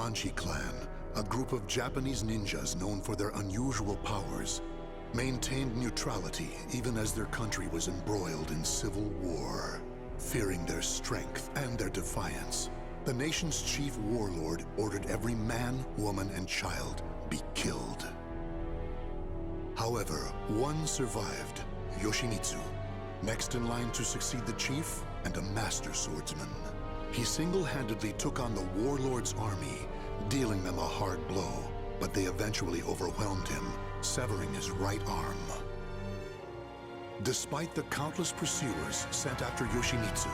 Manchi clan, a group of Japanese ninjas known for their unusual powers, maintained neutrality even as their country was embroiled in civil war. Fearing their strength and their defiance, the nation's chief warlord ordered every man, woman, and child be killed. However, one survived, Yoshimitsu, next in line to succeed the chief and a master swordsman. He single-handedly took on the warlord's army, dealing them a hard blow, but they eventually overwhelmed him, severing his right arm. Despite the countless pursuers sent after Yoshimitsu,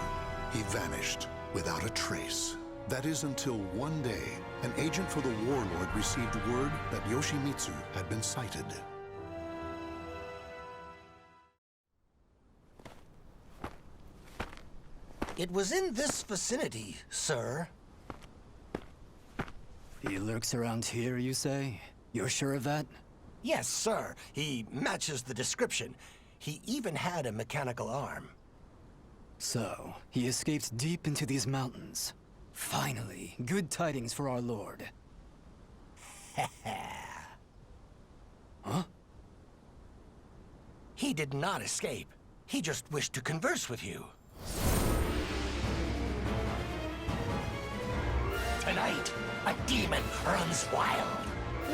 he vanished without a trace. That is until one day, an agent for the warlord received word that Yoshimitsu had been sighted. It was in this vicinity, sir. He lurks around here, you say? You're sure of that? Yes, sir. He matches the description. He even had a mechanical arm. So, he escaped deep into these mountains. Finally, good tidings for our lord. Huh? He did not escape. He just wished to converse with you. Tonight, a demon runs wild.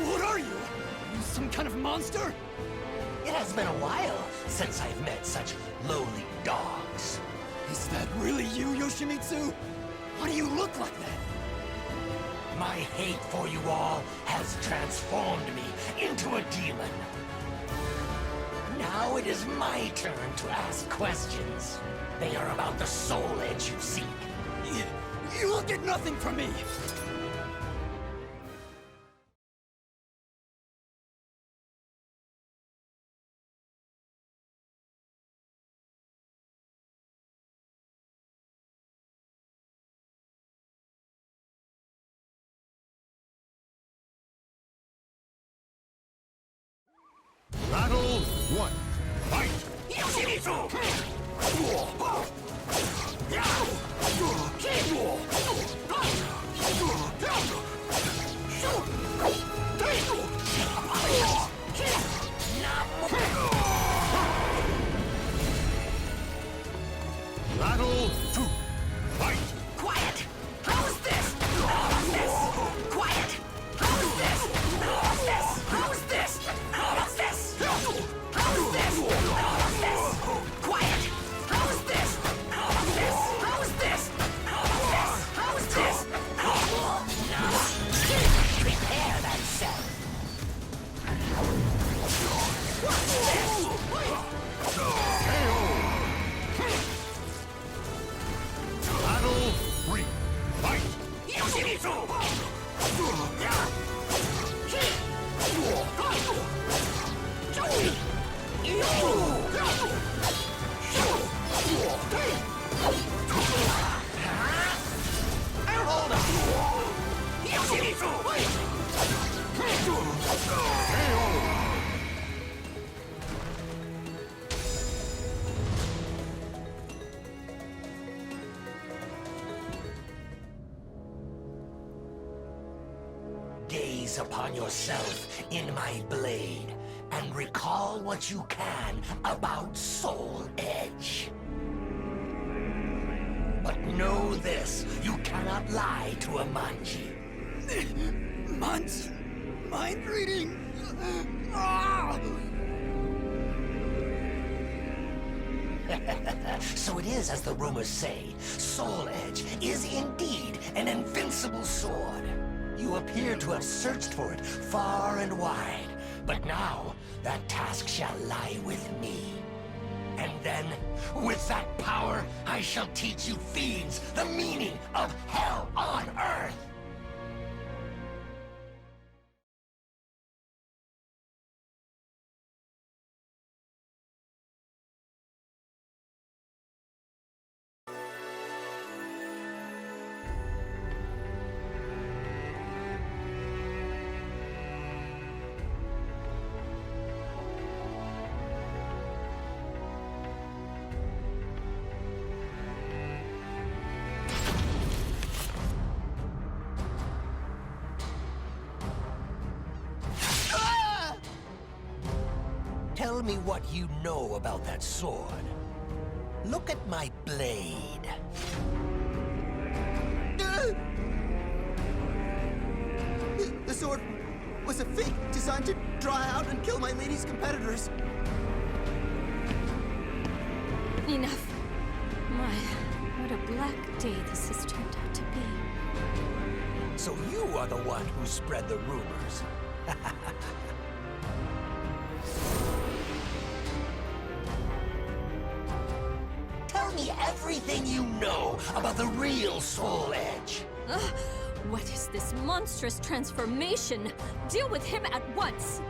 What are you? You some kind of monster? It has been a while since I've met such lowly dogs. Is that really you, Yoshimitsu? Why do you look like that? My hate for you all has transformed me into a demon. Now it is my turn to ask questions. They are about the soul edge you seek. You'll get nothing from me! Battle 1. Fight! Yoshimitsu! Battle 2. Fight! Quiet! How's this? How's this? Quiet! How's this? How's this? How's this? How's this? How's this? How's this? Quiet! How's this? How's this? How's this? How's this? How's this? Now, prepare thyself. What's this? Battle 3. Fight! Yoshimitsu! Hold on! Yoshimitsu! Gaze upon yourself in my blade and recall what you can about Soul Edge. But know this, you cannot lie to a Manji. Mind reading! Ah! So it is as the rumors say, Soul Edge is indeed an invincible sword. You appear to have searched for it far and wide, but now that task shall lie with me. And then, with that power, I shall teach you fiends the meaning of hell on earth. Tell me what you know about that sword. Look at my blade. The sword was a fake designed to draw out and kill my lady's competitors. Enough. My, what a black day this has turned out to be. So you are the one who spread the rumors. Tell me everything you know about the real Soul Edge. What is this monstrous transformation? Deal with him at once!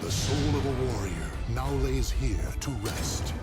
The soul of a warrior now lays here to rest.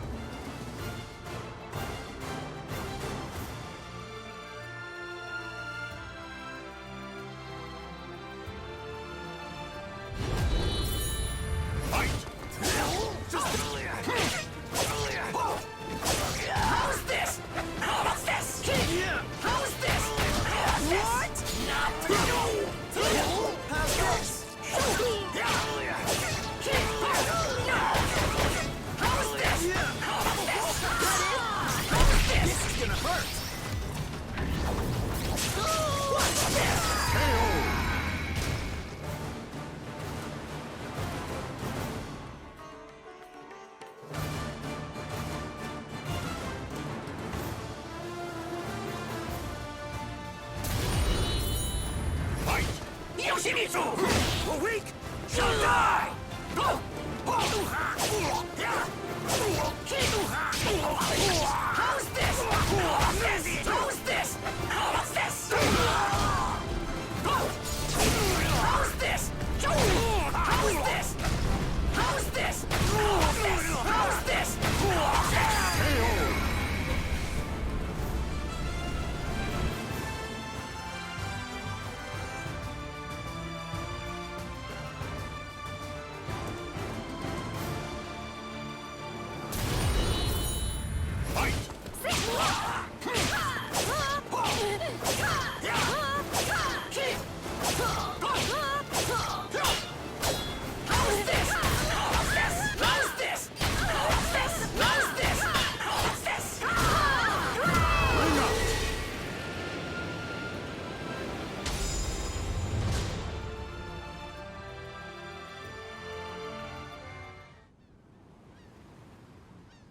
The weak shall die! How's this? How's this? How's this? How's this? How's this? How's this? How's this? How's this?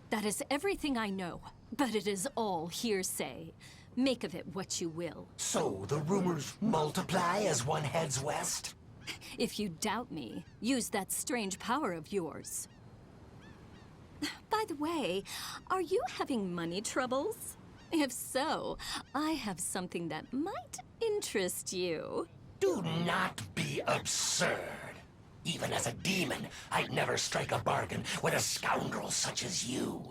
That is everything I know, but it is all hearsay. Make of it what you will. So the rumors multiply as one heads west? If you doubt me, use that strange power of yours. By the way, are you having money troubles? If so, I have something that might interest you. Do not be absurd. Even as a demon, I'd never strike a bargain with a scoundrel such as you.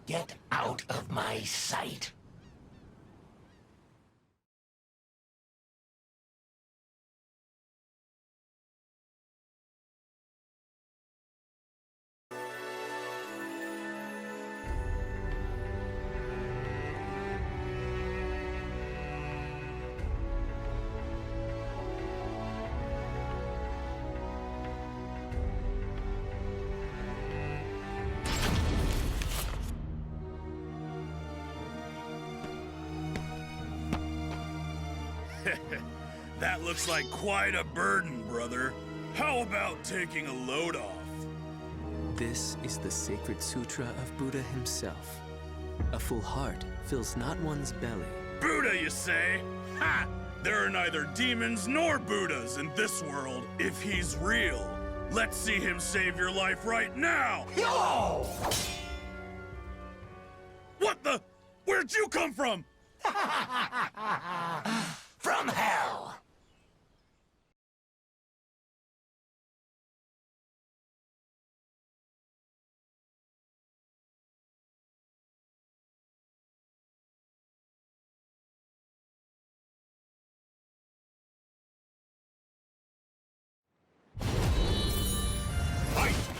Get out of my sight. That looks like quite a burden, brother. How about taking a load off? This is the sacred sutra of Buddha himself. A full heart fills not one's belly. Buddha, you say? Ha! There are neither demons nor Buddhas in this world if he's real. Let's see him save your life right now! No! What the? Where'd you come from? From hell!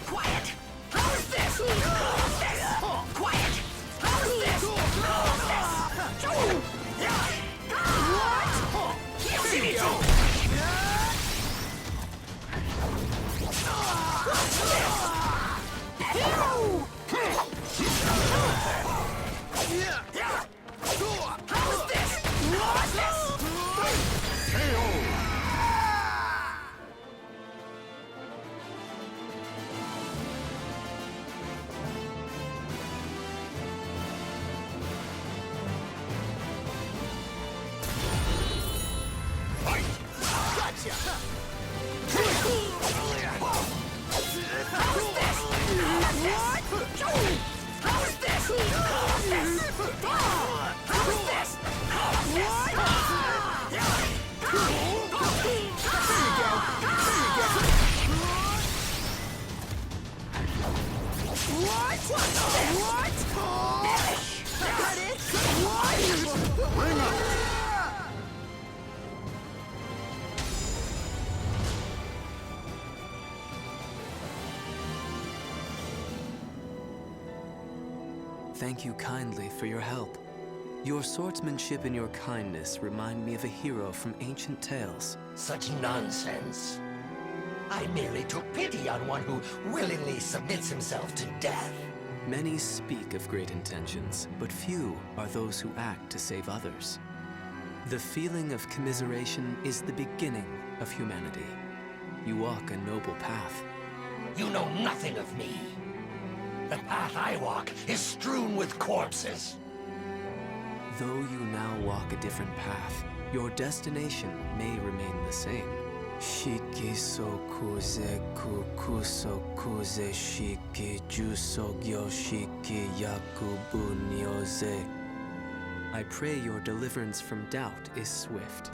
Quiet! How is this? Quiet! How is this? What? You see me How is this? What's this? Thank you kindly for your help. Your swordsmanship and your kindness remind me of a hero from ancient tales. Such nonsense. I merely took pity on one who willingly submits himself to death. Many speak of great intentions, but few are those who act to save others. The feeling of commiseration is the beginning of humanity. You walk a noble path. You know nothing of me. The path I walk is strewn with corpses. Though you now walk a different path, your destination may remain the same. Shiki sokuze kukuso kuze shiki jusogyo shiki yakubu nyoze. I pray your deliverance from doubt is swift.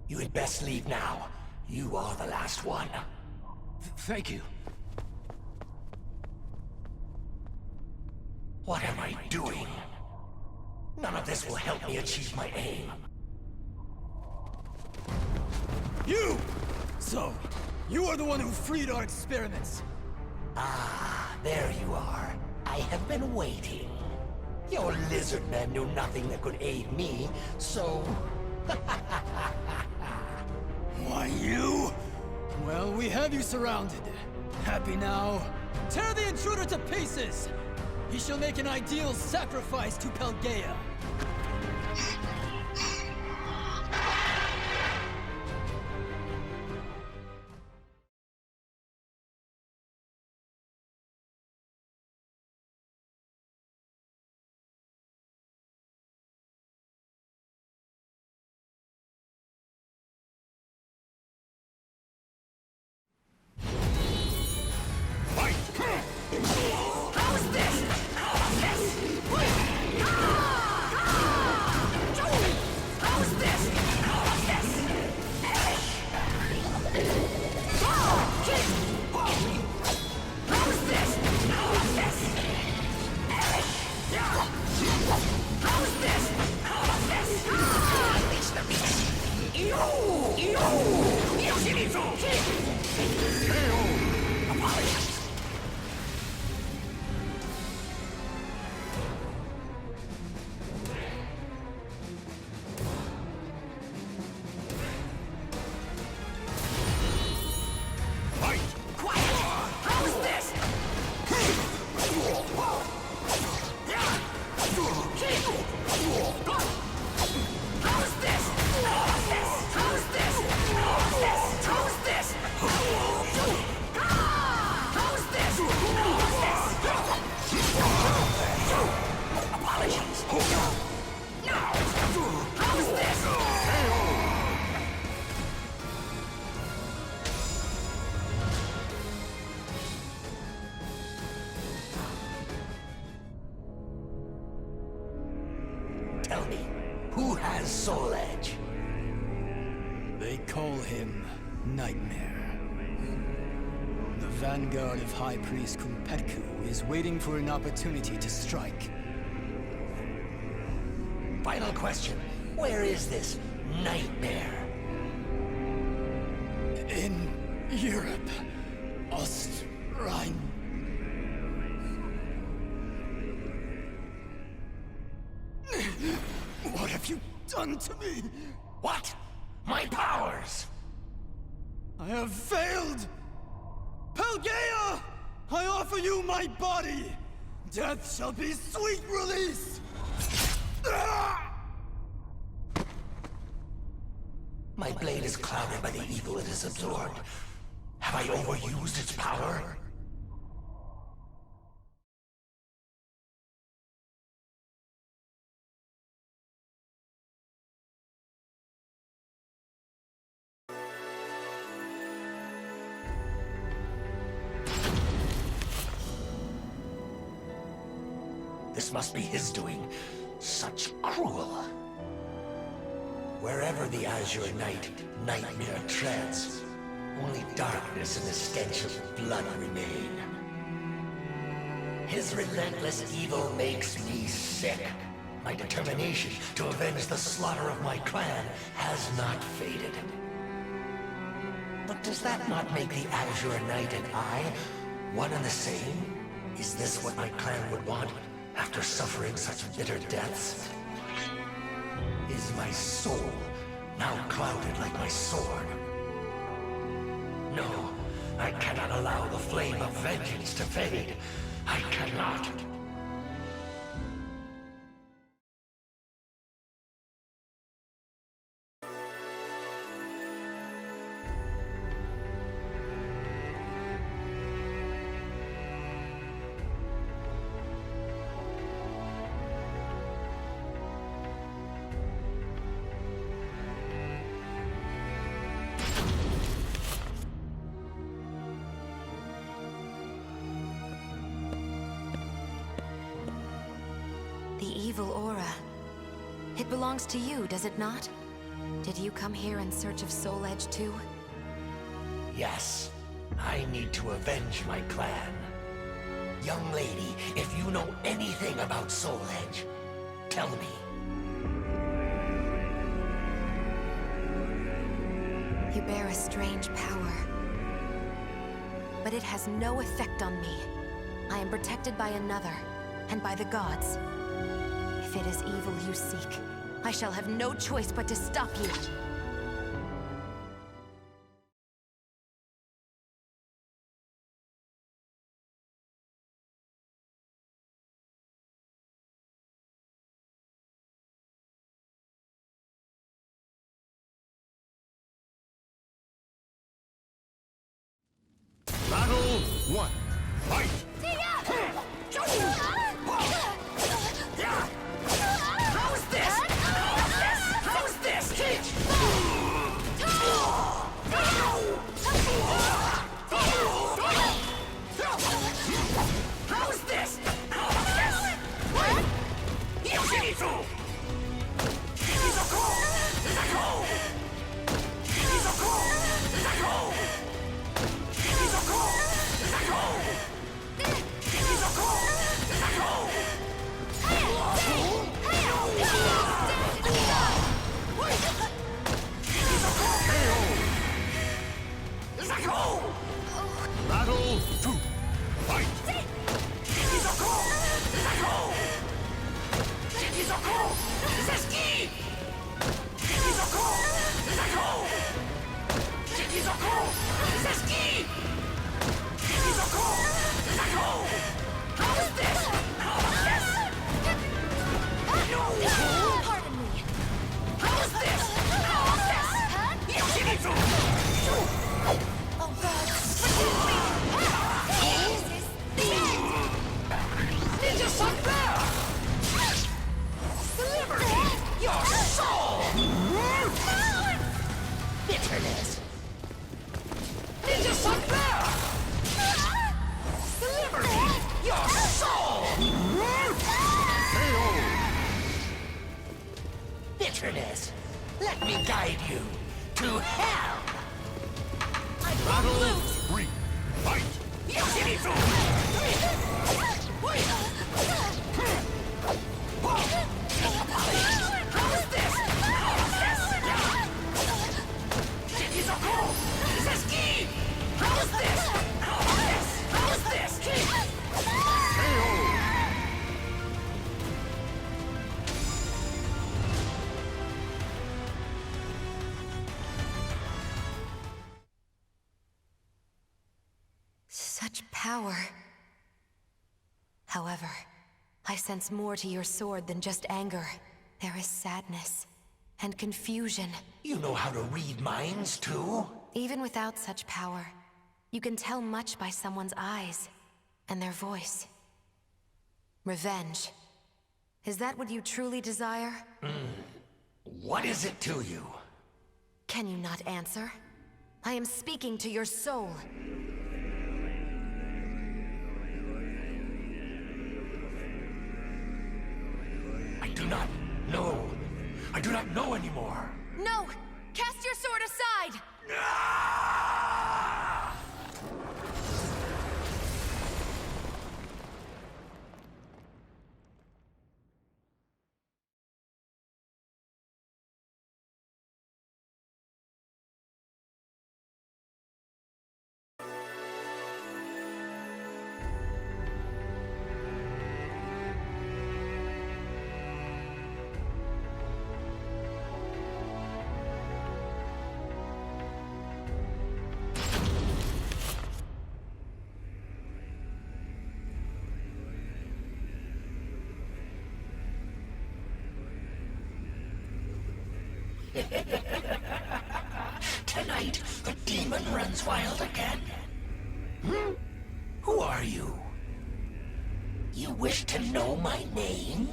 You had best leave now. You are the last one. Thank you. What am I doing? None of this will help me achieve my aim. You! So, you are the one who freed our experiments. Ah, there you are. I have been waiting. Your lizard men knew nothing that could aid me, so... Why, you? Well, we have you surrounded. Happy now? Tear the intruder to pieces! He shall make an ideal sacrifice to Pelgaea. How is this? Who has Soul Edge? They call him Nightmare. The vanguard of High Priest Kumpetku is waiting for an opportunity to strike. Final question. Where is this Nightmare? In Europe. Ostrine. What have you done to me? What? My powers! I have failed! Pelgaea! I offer you my body! Death shall be sweet release! My blade is clouded by the evil it has absorbed. Have I overused its power? This must be his doing. Such cruel. Wherever the Azure Knight, Nightmare treads, only darkness and the stench of blood remain. His relentless evil makes me sick. My determination to avenge the slaughter of my clan has not faded. But does that not make the Azure Knight and I one and the same? Is this what my clan would want after suffering such bitter deaths? Is my soul now clouded like my sword? No, I cannot allow the flame of vengeance to fade. I cannot. The evil aura. It belongs to you, does it not? Did you come here in search of Soul Edge too? Yes, I need to avenge my clan. Young lady, if you know anything about Soul Edge, tell me. You bear a strange power. But it has no effect on me. I am protected by another, and by the gods. If it is evil you seek, I shall have no choice but to stop you. Battle 1. Fight! How's this? How's this? How's this? Battle 2. Fight! Pardon me. How's this? Oh God! Ninja Sunbear! Deliver your soul! Bitterness! Ninja Sunbear! Deliver your soul! bitterness. Let me guide you to hell. Battle 3. Fight! Such power. However, I sense more to your sword than just anger. There is sadness and confusion. You know how to read minds, too? Even without such power, you can tell much by someone's eyes and their voice. Revenge. Is that what you truly desire? What is it to you? Can you not answer? I am speaking to your soul. I do not know. I do not know anymore. No! Cast your sword aside! Tonight, the demon runs wild again. Who are you? You wish to know my name?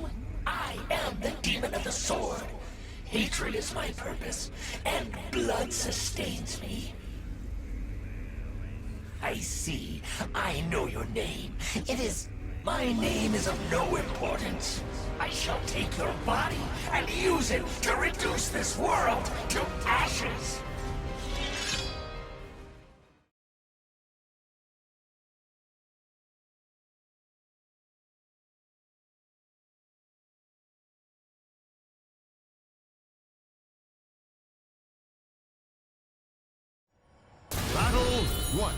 I am the demon of the sword. Hatred is my purpose, and blood sustains me. I see. I know your name. My name is of no importance. I shall take your body and use it to reduce this world to ashes. Battle 1.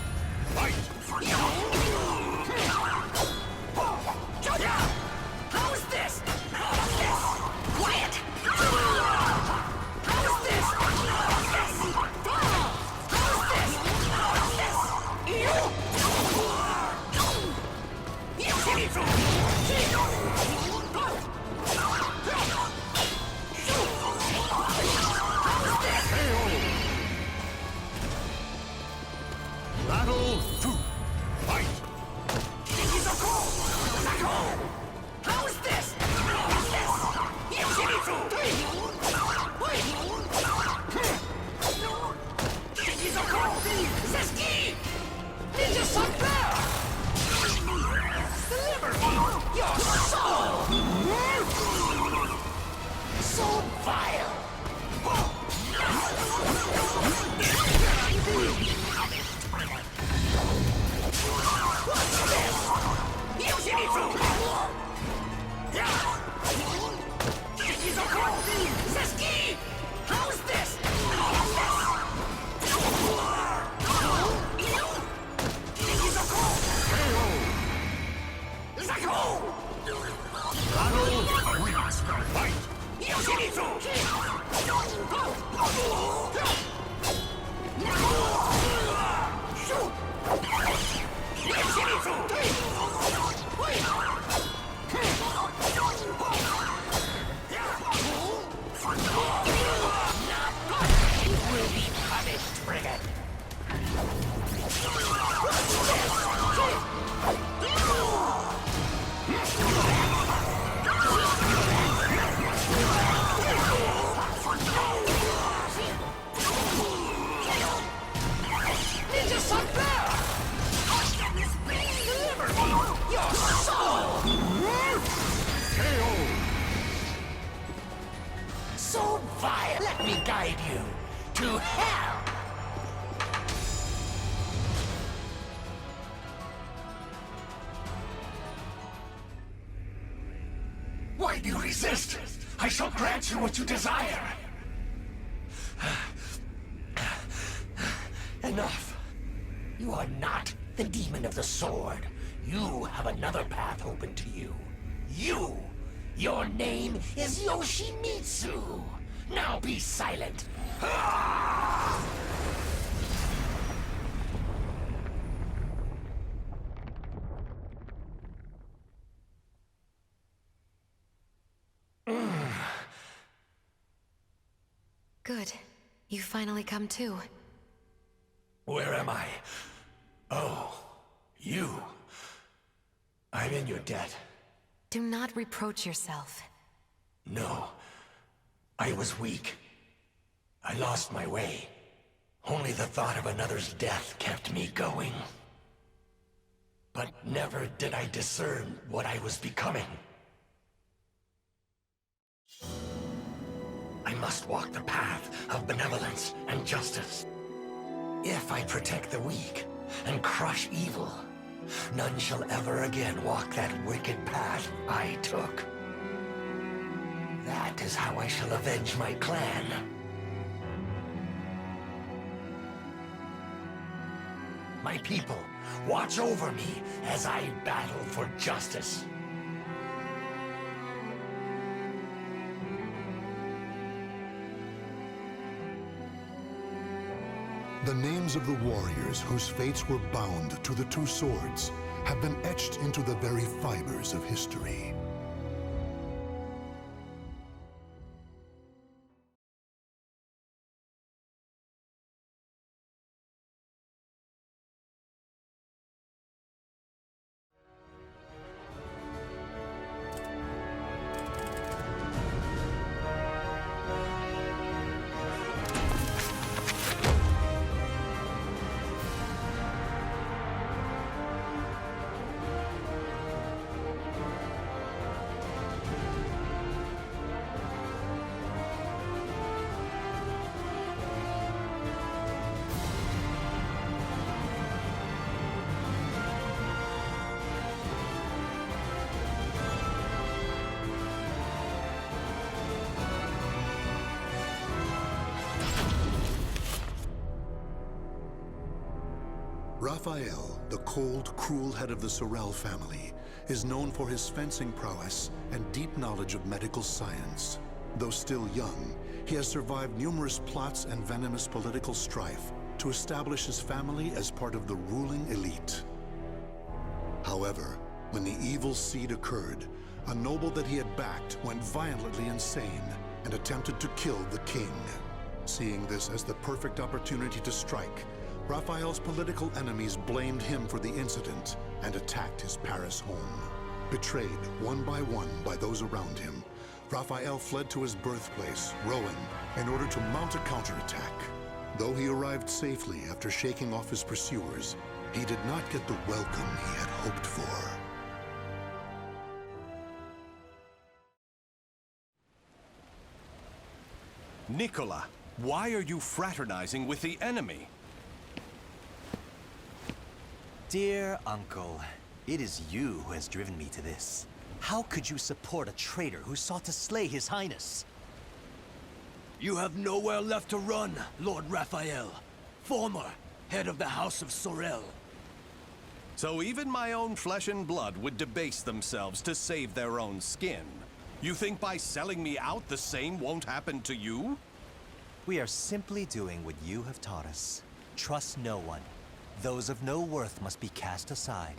Fight! How's this? Quiet! How's this? Battle 2. Fight! How's this? Zeski! Ninja Sunbear! Deliver me your soul! So vile. Zeski! How's this? Battle 3. Fight! Will be punished, brigand. Ninja Sunbear! Deliver me your soul! so vile. Let me guide you to hell. Why do you resist? I shall grant you what you desire. Enough. You are not the demon of the sword. You have another path open to you. You! Your name is Yoshimitsu. Now be silent. Good. You finally come to. Where am I? Oh, you. I'm in your debt. Do not reproach yourself. No. I was weak. I lost my way. Only the thought of another's death kept me going. But never did I discern what I was becoming. I must walk the path of benevolence and justice. If I protect the weak and crush evil, none shall ever again walk that wicked path I took. That is how I shall avenge my clan. My people, watch over me as I battle for justice. The names of the warriors whose fates were bound to the two swords have been etched into the very fibers of history. Raphael, the cold, cruel head of the Sorel family, is known for his fencing prowess and deep knowledge of medical science. Though still young, he has survived numerous plots and venomous political strife to establish his family as part of the ruling elite. However, when the evil seed occurred, a noble that he had backed went violently insane and attempted to kill the king. Seeing this as the perfect opportunity to strike, Raphael's political enemies blamed him for the incident and attacked his Paris home. Betrayed one by those around him, Raphael fled to his birthplace, Rouen, in order to mount a counterattack. Though he arrived safely after shaking off his pursuers, he did not get the welcome he had hoped for. Nicola, why are you fraternizing with the enemy? Dear Uncle, it is you who has driven me to this. How could you support a traitor who sought to slay His Highness? You have nowhere left to run, Lord Raphael, former head of the House of Sorel. So even my own flesh and blood would debase themselves to save their own skin. You think by selling me out the same won't happen to you? We are simply doing what you have taught us. Trust no one. Those of no worth must be cast aside,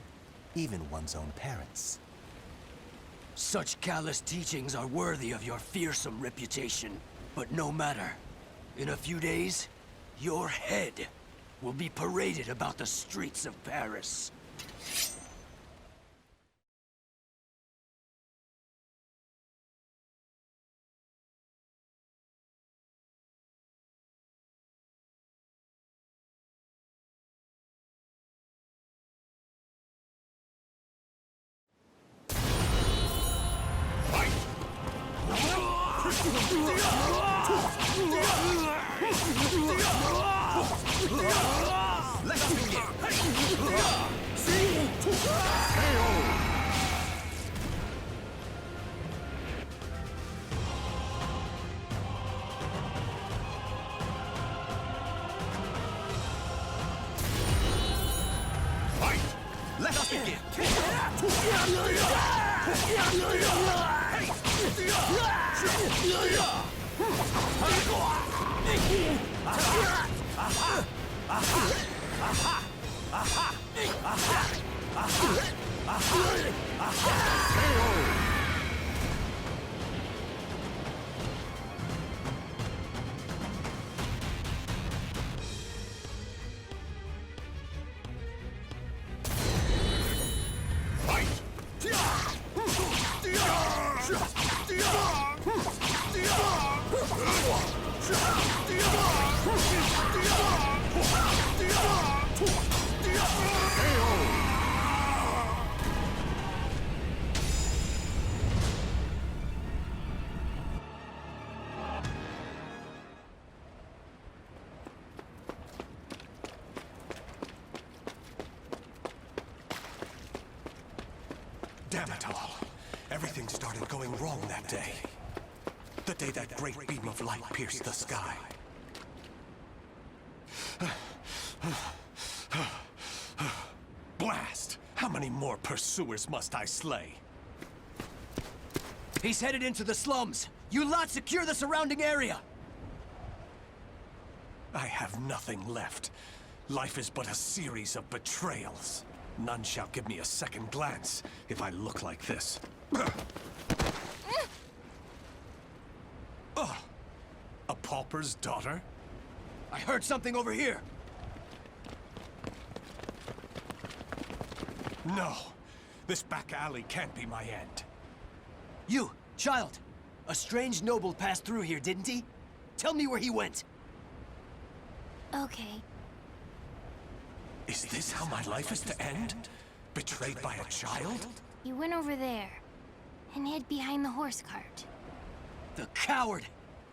even one's own parents. Such callous teachings are worthy of your fearsome reputation. But no matter. In a few days, your head will be paraded about the streets of Paris. Fight! Let us begin! Fight! Let us begin! Damn it all. Everything started going wrong that day. The day that great beam of light pierced the sky. Blast! How many more pursuers must I slay? He's headed into the slums. You lot secure the surrounding area. I have nothing left. Life is but a series of betrayals. None shall give me a second glance if I look like this. A pauper's daughter? I heard something over here. No. This back alley can't be my end. You, child. A strange noble passed through here, didn't he? Tell me where he went. Okay. Is this how my life is to end? Betrayed by a child? He went over there and hid behind the horse cart. The coward!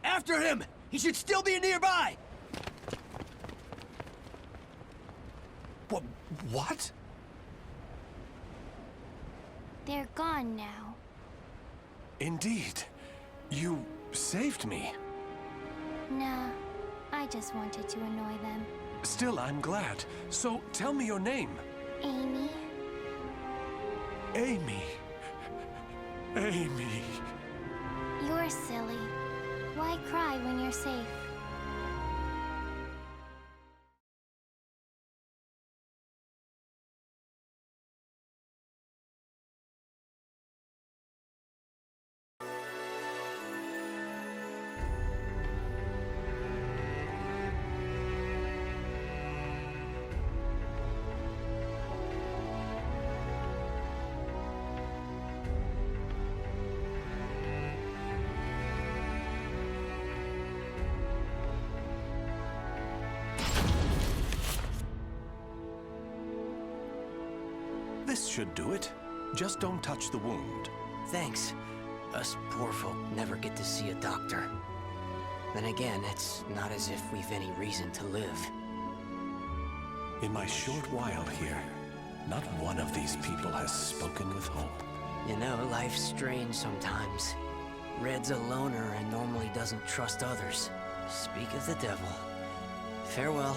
After him! He should still be nearby! What? They're gone now. Indeed. You saved me. Nah, I just wanted to annoy them. Still, I'm glad. So, tell me your name. Amy? Amy. Amy. You're silly. Why cry when you're safe? This should do it. Just don't touch the wound. Thanks. Us poor folk never get to see a doctor. Then again, it's not as if we've any reason to live. In my short while here, not one of these people has spoken with hope. You know, life's strange sometimes. Red's a loner and normally doesn't trust others. Speak of the devil. Farewell.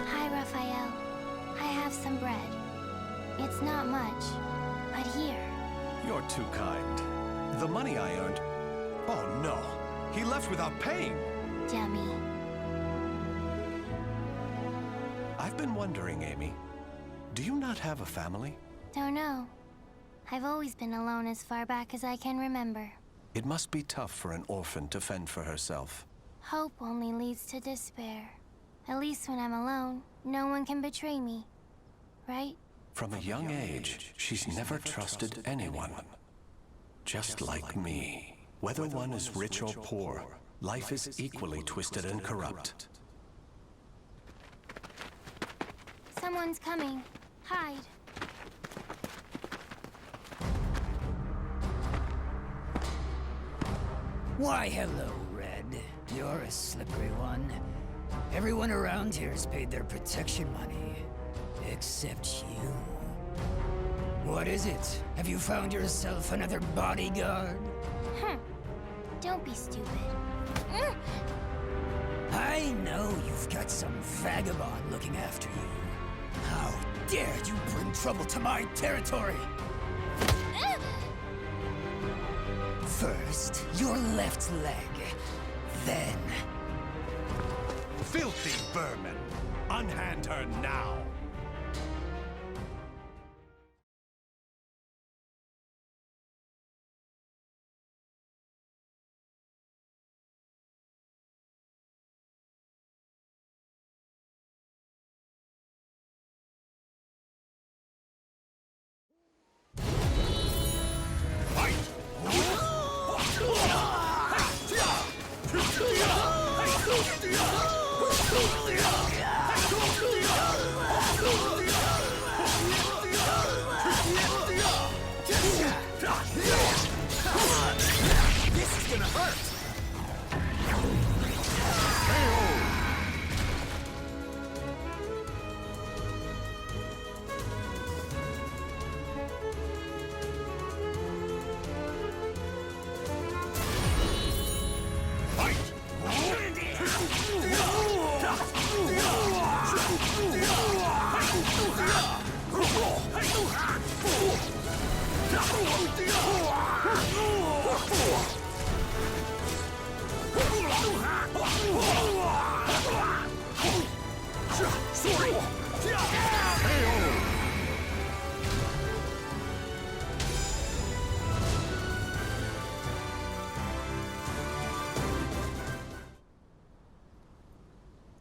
Hi, Raphael. I have some bread. It's not much, but here. You're too kind. The money I earned... Oh no! He left without paying! Dummy. I've been wondering, Amy. Do you not have a family? Don't know. I've always been alone as far back as I can remember. It must be tough for an orphan to fend for herself. Hope only leads to despair. At least when I'm alone, no one can betray me. Right? From a young age, she's never trusted anyone. Just like me. Whether one is rich or poor, life is equally twisted and corrupt. Someone's coming. Hide. Why, hello, Red. You're a slippery one. Everyone around here's paid their protection money. Except you. What is it? Have you found yourself another bodyguard? Don't be stupid. I know you've got some vagabond looking after you. How dare you bring trouble to my territory? First, your left leg. Then... Filthy vermin! Unhand her now! This is gonna hurt!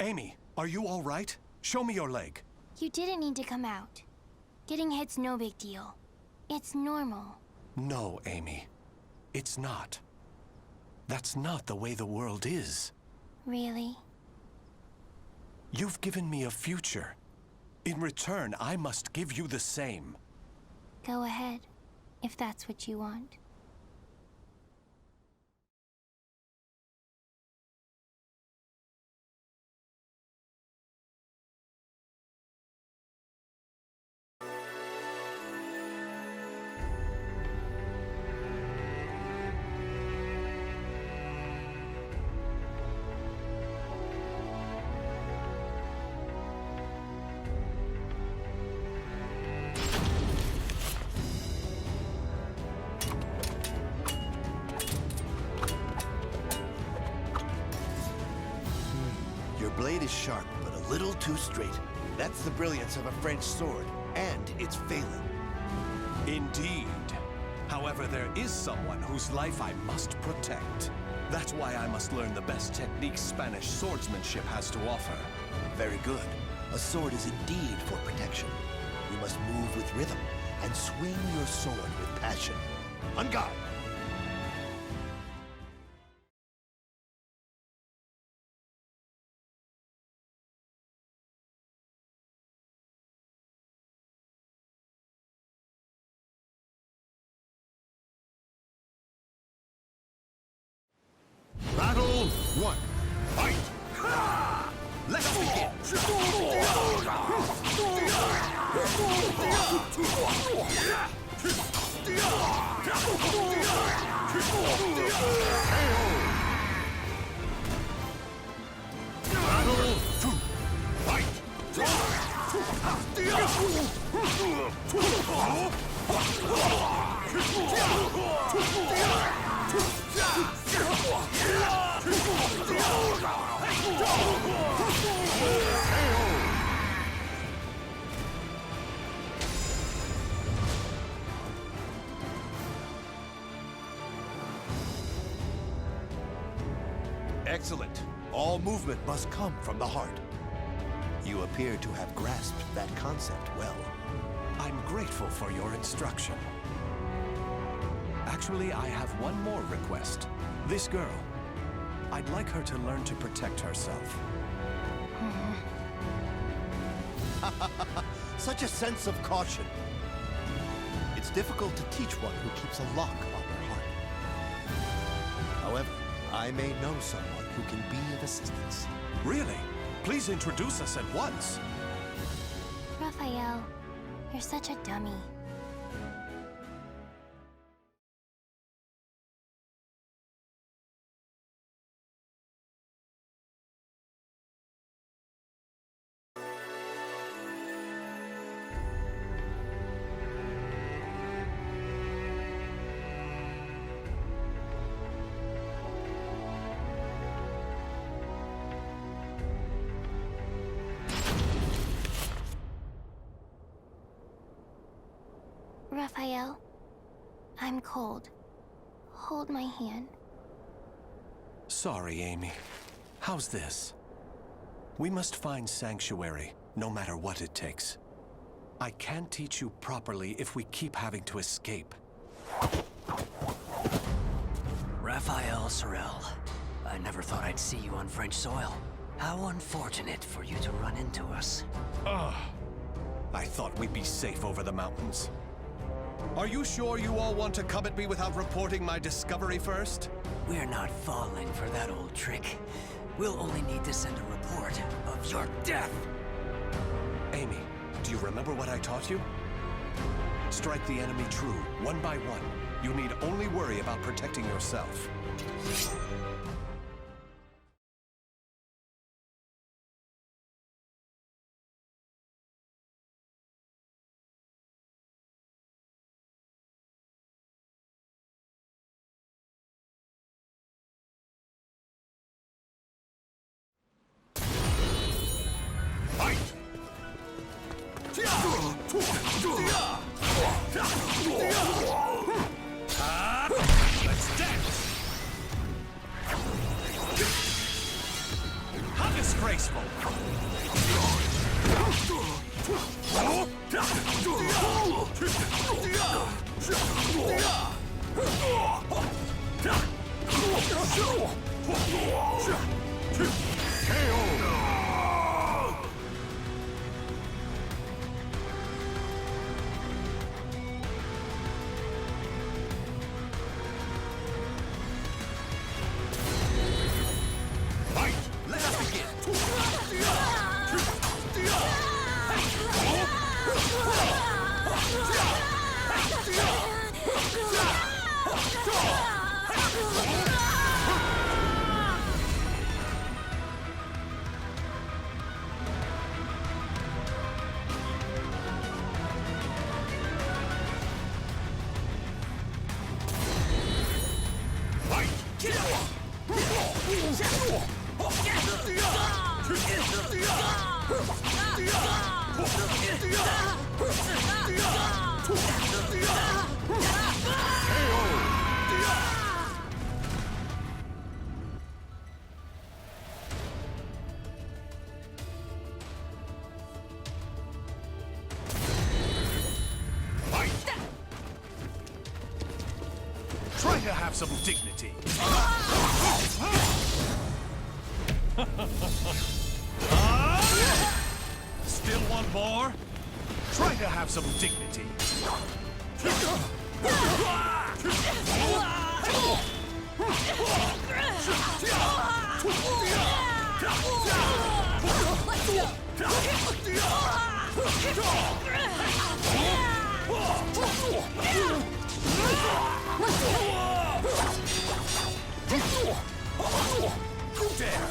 Amy, are you all right? Show me your leg. You didn't need to come out. Getting hit's no big deal. It's normal. No, Amy. It's not. That's not the way the world is. Really? You've given me a future. In return, I must give you the same. Go ahead, if that's what you want. Your blade is sharp, but a little too straight. That's the brilliance of a French sword, and it's failing. Indeed. However, there is someone whose life I must protect. That's why I must learn the best techniques Spanish swordsmanship has to offer. Very good. A sword is indeed for protection. You must move with rhythm and swing your sword with passion. On guard! Battle 1. Fight! Let's begin! Battle 2. Fight! Excellent. All movement must come from the heart. You appear to have grasped that concept well. I'm grateful for your instruction. Actually, I have one more request. This girl. I'd like her to learn to protect herself. Such a sense of caution. It's difficult to teach one who keeps a lock on their heart. However, I may know someone who can be of assistance. Really? Please introduce us at once. Raphael, you're such a dummy. Raphael, I'm cold. Hold my hand. Sorry, Amy. How's this? We must find sanctuary, no matter what it takes. I can't teach you properly if we keep having to escape. Raphael Sorel, I never thought I'd see you on French soil. How unfortunate for you to run into us. Ugh. I thought we'd be safe over the mountains. Are you sure you all want to come at me without reporting my discovery first? We're not falling for that old trick. We'll only need to send a report of your death. Amy, do you remember what I taught you? Strike the enemy true, one by one. You need only worry about protecting yourself. Let's dance! How disgraceful! Let us begin! Try to have some dignity. Still want more? Try to have some dignity. Go there! Go there!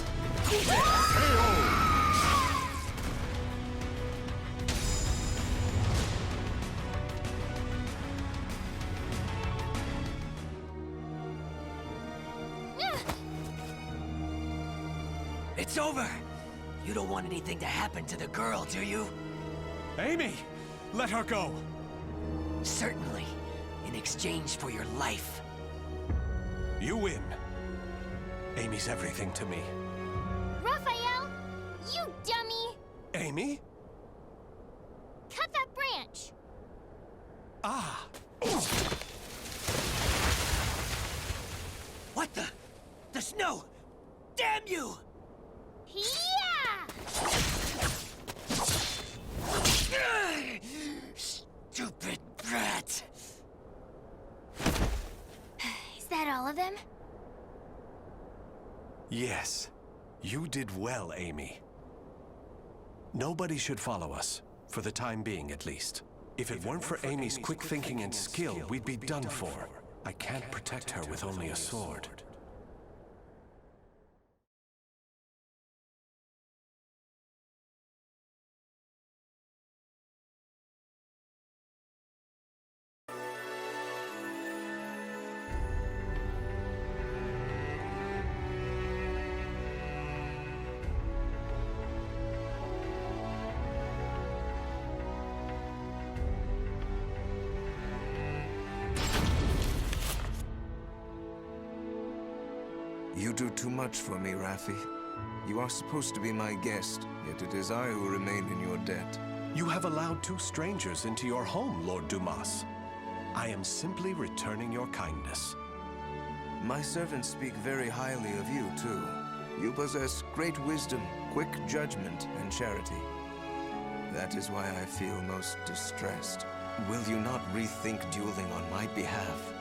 It's over! You don't want anything to happen to the girl, do you? Amy! Let her go! Certainly. In exchange for your life. You win. Amy's everything to me. Raphael! You dummy! Amy? Cut that branch! Ah! What the? The snow! Damn you! Yeah! Stupid brat! Is that all of them? Yes, you did well, Amy. Nobody should follow us, for the time being at least. If it weren't for Amy's quick thinking and skill, we'd be done for. I can't protect her with only a sword. You do too much for me, Raffi. You are supposed to be my guest, yet it is I who remain in your debt. You have allowed two strangers into your home, Lord Dumas. I am simply returning your kindness. My servants speak very highly of you, too. You possess great wisdom, quick judgment, and charity. That is why I feel most distressed. Will you not rethink dueling on my behalf?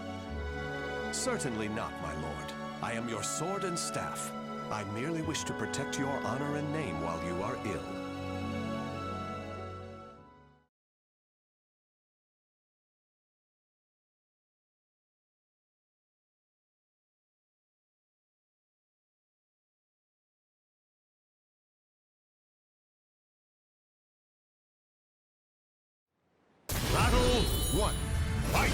Certainly not, my lord. I am your sword and staff. I merely wish to protect your honor and name while you are ill. Battle 1. Fight!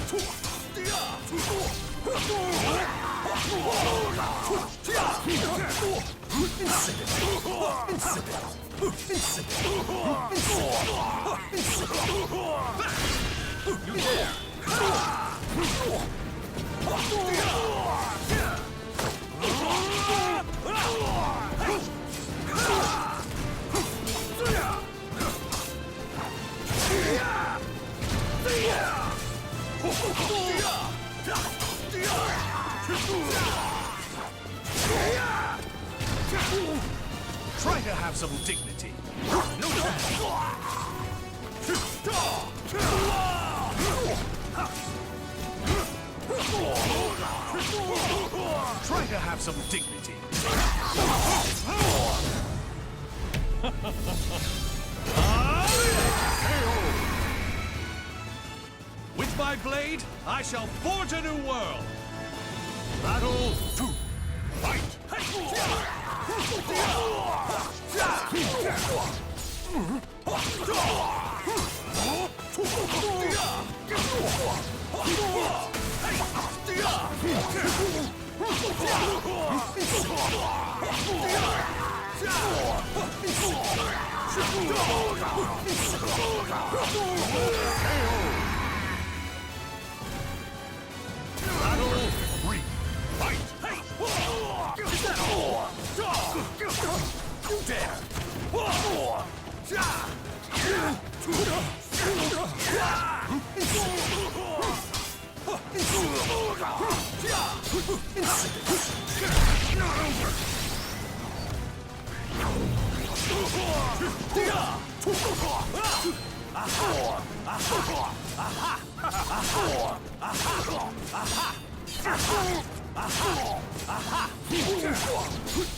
You dare! Try to have some dignity. No chance. Try to have some dignity. With my blade, I shall forge a new world. Battle 2. Fight! Battle 3. Fight! You dare! Not over!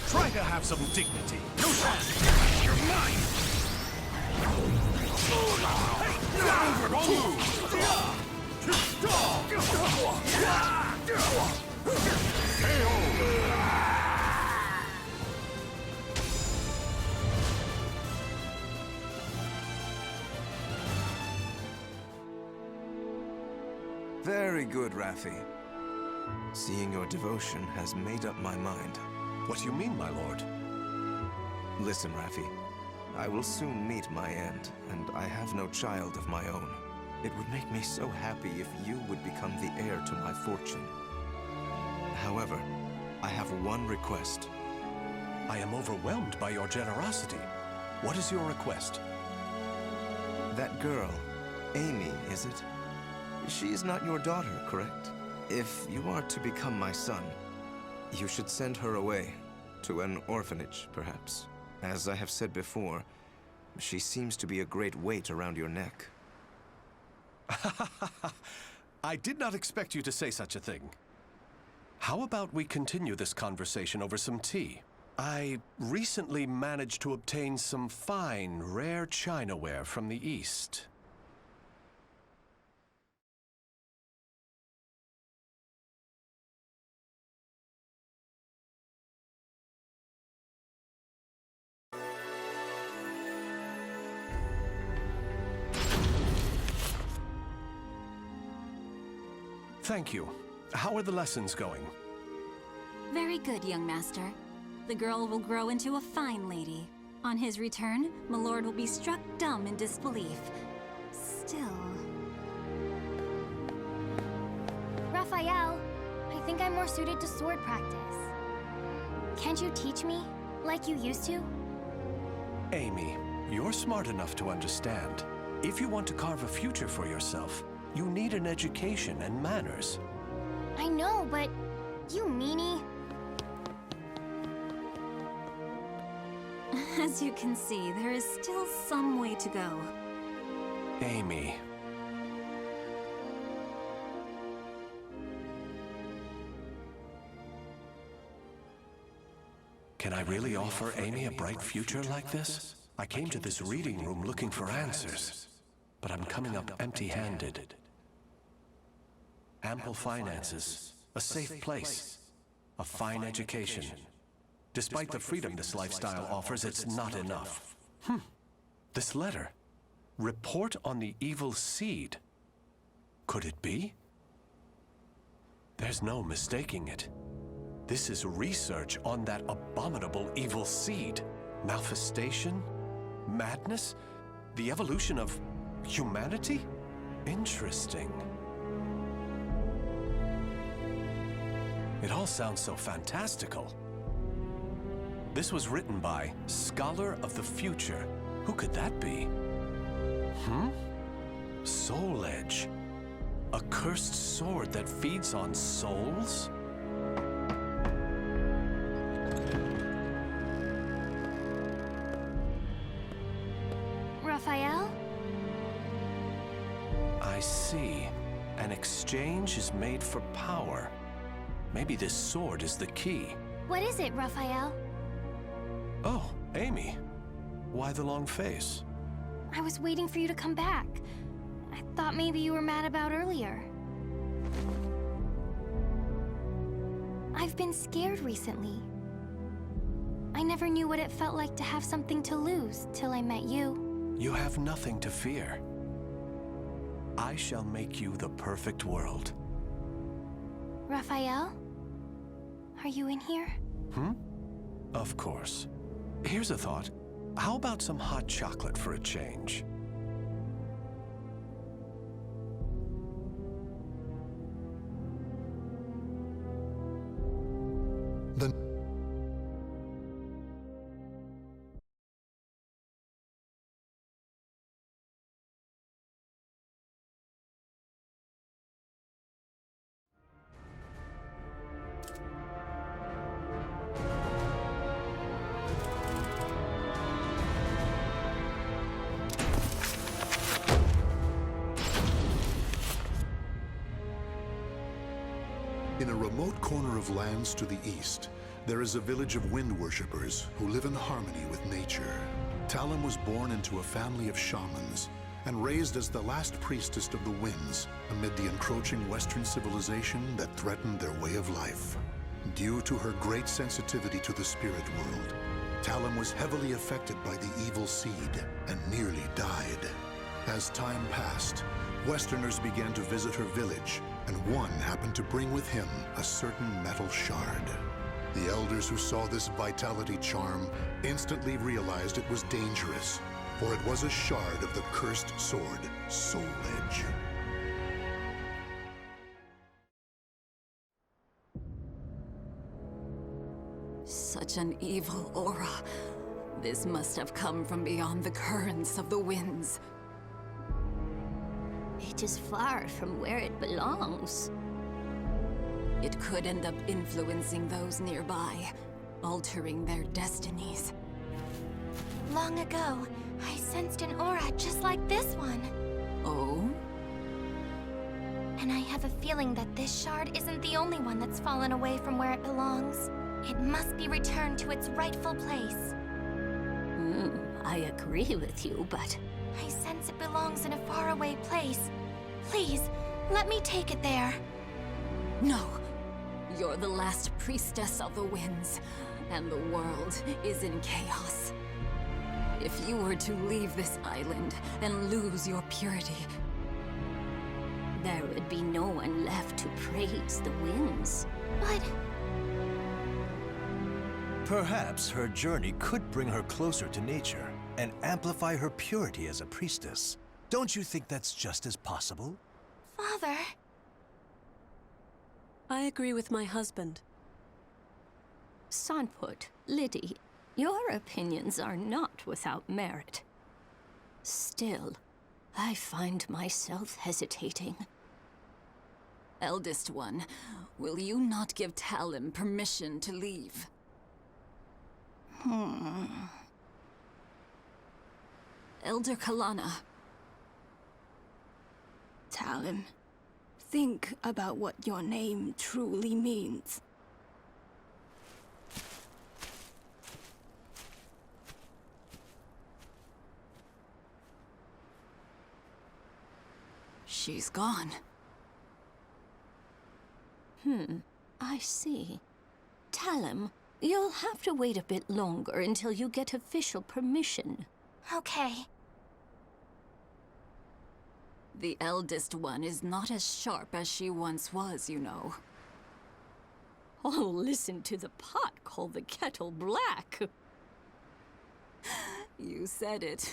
Try to have some dignity. No chance. You're mine. Very good, Raffi. Seeing your devotion has made up my mind. What do you mean, my lord? Listen, Raffi. I will soon meet my end, and I have no child of my own. It would make me so happy if you would become the heir to my fortune. However, I have one request. I am overwhelmed by your generosity. What is your request? That girl, Amy, is it? She is not your daughter, correct? If you are to become my son, you should send her away, to an orphanage, perhaps. As I have said before, she seems to be a great weight around your neck. I did not expect you to say such a thing. How about we continue this conversation over some tea? I recently managed to obtain some fine, rare chinaware from the East. Thank you. How are the lessons going? Very good, young master. The girl will grow into a fine lady. On his return, my lord will be struck dumb in disbelief. Still... Raphael, I think I'm more suited to sword practice. Can't you teach me, like you used to? Amy, you're smart enough to understand. If you want to carve a future for yourself, you need an education and manners. I know, but you meanie. As you can see, there is still some way to go. Amy. Can I really offer Amy a bright future like this? I came to this reading room looking for answers, but I'm coming up empty-handed. Ample finances, a safe place, a fine education. Despite the freedom this lifestyle offers, it's not enough. This letter. Report on the evil seed. Could it be? There's no mistaking it. This is research on that abominable evil seed. Malfestation? Madness? The evolution of humanity? Interesting. It all sounds so fantastical. This was written by Scholar of the Future. Who could that be? Soul Edge. A cursed sword that feeds on souls? Raphael? I see. An exchange is made for power. Maybe this sword is the key. What is it, Raphael? Oh, Amy. Why the long face? I was waiting for you to come back. I thought maybe you were mad about earlier. I've been scared recently. I never knew what it felt like to have something to lose till I met you. You have nothing to fear. I shall make you the perfect world. Raphael? Are you in here? Of course. Here's a thought. How about some hot chocolate for a change? In a remote corner of lands to the east, there is a village of wind worshippers who live in harmony with nature. Talim was born into a family of shamans and raised as the last priestess of the winds amid the encroaching Western civilization that threatened their way of life. Due to her great sensitivity to the spirit world, Talim was heavily affected by the evil seed and nearly died. As time passed, Westerners began to visit her village, and one happened to bring with him a certain metal shard. The elders who saw this vitality charm instantly realized it was dangerous, for it was a shard of the cursed sword, Soul Edge. Such an evil aura. This must have come from beyond the currents of the winds. It is far from where it belongs. It could end up influencing those nearby, altering their destinies. Long ago, I sensed an aura just like this one. Oh? And I have a feeling that this shard isn't the only one that's fallen away from where it belongs. It must be returned to its rightful place. I agree with you, but... I sense it belongs in a faraway place. Please, let me take it there. No! You're the last priestess of the winds, and the world is in chaos. If you were to leave this island and lose your purity, there would be no one left to praise the winds. But... Perhaps her journey could bring her closer to nature and amplify her purity as a priestess. Don't you think that's just as possible? Father... I agree with my husband. Sanput, Liddy, your opinions are not without merit. Still, I find myself hesitating. Eldest one, will you not give Talim permission to leave? Elder Kalana. Talim, think about what your name truly means. She's gone. I see. Talim, you'll have to wait a bit longer until you get official permission. Okay. The eldest one is not as sharp as she once was, you know. Oh, listen to the pot call the kettle black. You said it.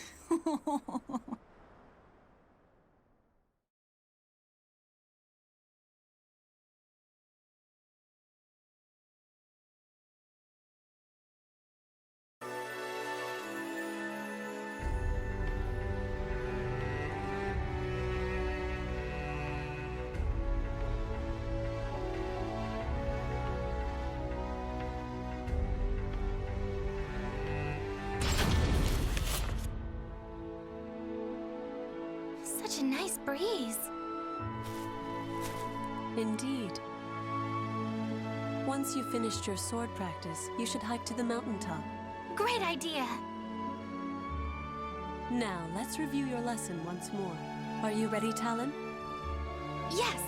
Such a nice breeze. Indeed. Once you've finished your sword practice, you should hike to the mountaintop. Great idea. Now, let's review your lesson once more. Are you ready, Talon? Yes.